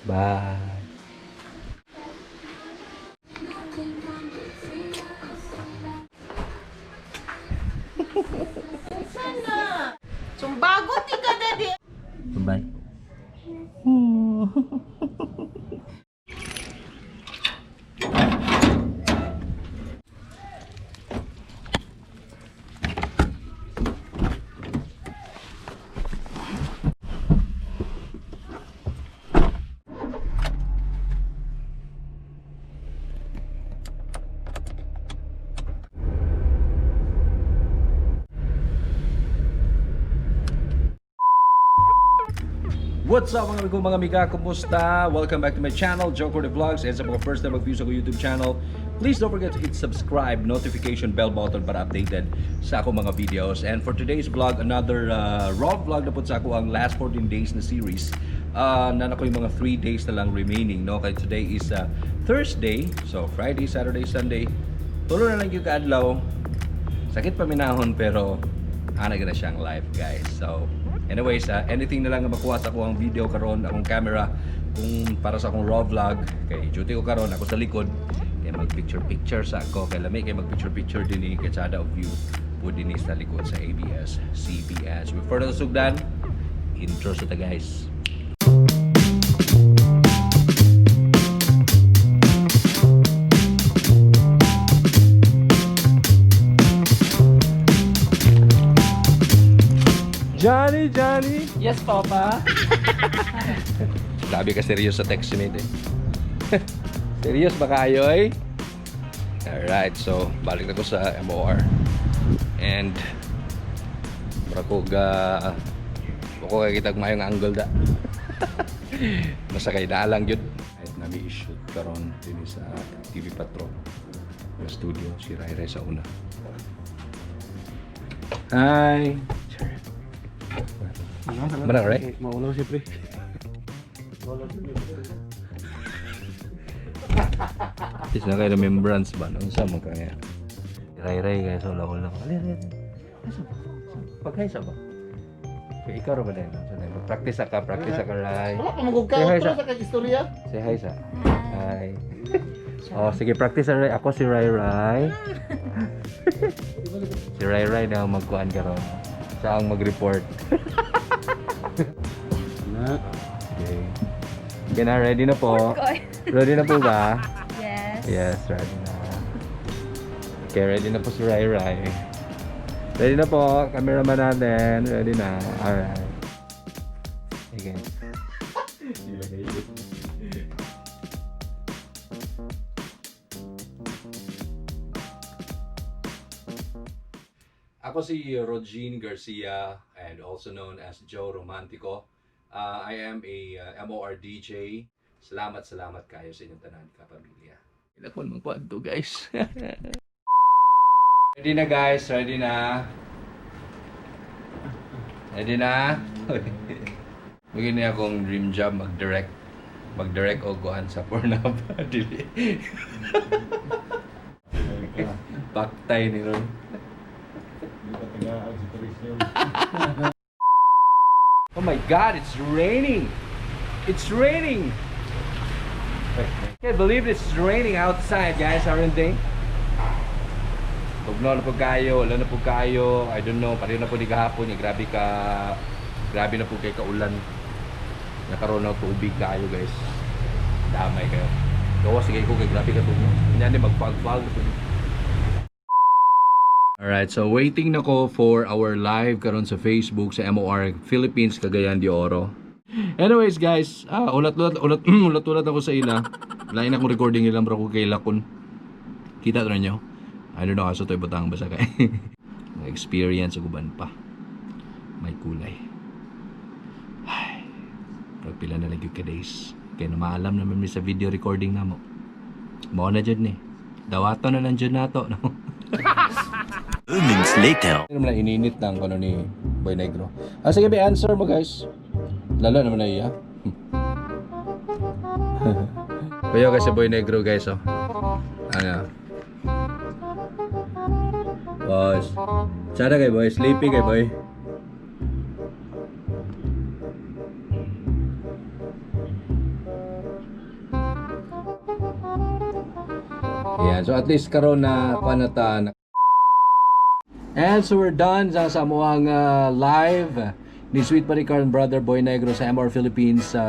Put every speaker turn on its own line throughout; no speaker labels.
Bye.
Sana. Sumbagot di ka dadi.
Bye. What's up mga amiga? Kumusta? Welcome back to my channel, Joker the Vlogs. And sa mga first time mag-view sa YouTube channel, please don't forget to hit subscribe, notification bell button para updated sa ako mga videos. And for today's vlog, another raw vlog na po sa ako ang last 14 days na series. Na ako yung mga 3 days na lang remaining. No? Kaya today is Thursday, so Friday, Saturday, Sunday. Tulo na lang yung kaadlaw. Sakit paminahon pero ana na siyang live, guys. So anyways, anything na lang na makuha sa akong video karon, akong camera, kung para sa akong raw vlog, kay duty ko karon, ako sa likod, kay mag picture sa ako, kay lami kay mag picture din ni katsada of view po din sa likod sa ABS-CBN. So before na sugdan, intro sa ta, guys. Johnny!
Yes, Papa.
Sabi ka serious sa text ni eh. Serious ba kayo eh? Alright, so balik na ko sa MOR. And ako kitag mayong angle da. Masakay na lang yun. Kahit nami i-shoot karon din sa TV Patrol na studio, si Rai sa una. Hi! Mana, right?
Maulo siyempre.
Is na kayo remembrance ba? Nung sa mo kaya? Ray guys, wala. Ali. Pagkay sa ba? Kaya ikaw ba din? Practice ka, Ray.
Wala ka magugkaw para sa kag istorya.
Say hi sa. Hi. Oh, sige, practice Ray. Ako si Ray. Si Ray na magkuhan karon. Siya ang mag-report. Okay. Okay na, ready na po. Ready na po ba?
Yes.
Yes, ready na. Okay, ready na po si Rai. Ready na po, cameraman natin. Ready na. Alright. Okay. Ako si Rogine Garcia and also known as Joe Romantico. I am a MOR DJ. Salamat kayo sa inyong tanan kapamilya. Ilakon mong kwanto, guys. Ready na, guys? Ready na? Magiging niya akong dream job mag-direct o guhan sa Pornhub. Dili. Baktay ni Ron. Oh my God, it's raining! It's raining! I can't believe it's raining outside, guys, aren't they? Tugno na po kayo, wala na po kayo. I don't know, pareho na po di kahapon. Grabe na po kay kaulan. Nakaroon na tubig kayo, guys. Damay kayo. Gawa sige ko kay grabe ka tugno. Kunyari magpag-pag. Alright, so waiting na ko for our live karon sa Facebook sa MOR Philippines, Cagayan de Oro. Anyways, guys, ulat ako sa ila. Lain akong recording ilang bro ko kay Lakon. Kita to ninyo. I don't know, aso to ibutang basa kay. Experience uban pa. May kulay. Ay. Pagpila na lagi ka days. Kaya na maalam naman mi sa video recording namo. Mao na jud ni. Dawato na lang jud nato, no.
Moments later.
Ano naman ininit ng ano ni Boy Negro. Sige, may answer mo, guys. Lalo naman na iya. Kuya kasi Boy Negro, guys, oh. Ano? Boss. Sada kay Boy. Sleepy kay Boy. Ayan, so at least karon na panata. And so we're done sa amuang live ni Sweet Maricar and Brother Boy Negro sa MR Philippines sa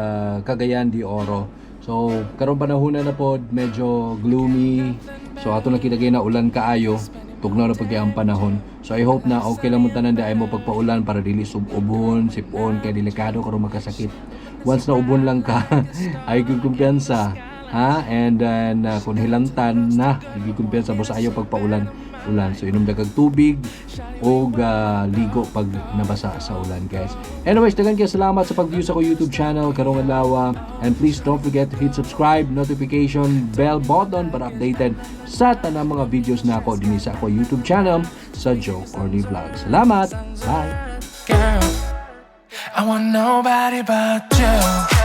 Cagayan de Oro. So karon panahon na pod medyo gloomy. So ato na kinagay na ulan kaayo. Tugnaw na pag ang panahon. So I hope na okay lang mo tanan di ay mo pagpaulan para dili sububon, sipon kay delikado karon magkasakit. Once na ubon lang ka, ay kumpiyansa. Ha? And then kung hilantan na, kumpiyansa mo sa ayaw pagpaulan. So inom dagag tubig o ligo pag nabasa sa ulan, guys. Anyways, dagan kayo salamat sa pag-view sa ko YouTube channel karong adlaw, and please don't forget to hit subscribe, notification bell button para updated sa tanang mga videos na ako din sa ako YouTube channel sa Joe Corny Vlogs. Salamat. Bye.
Girl, I want nobody but you.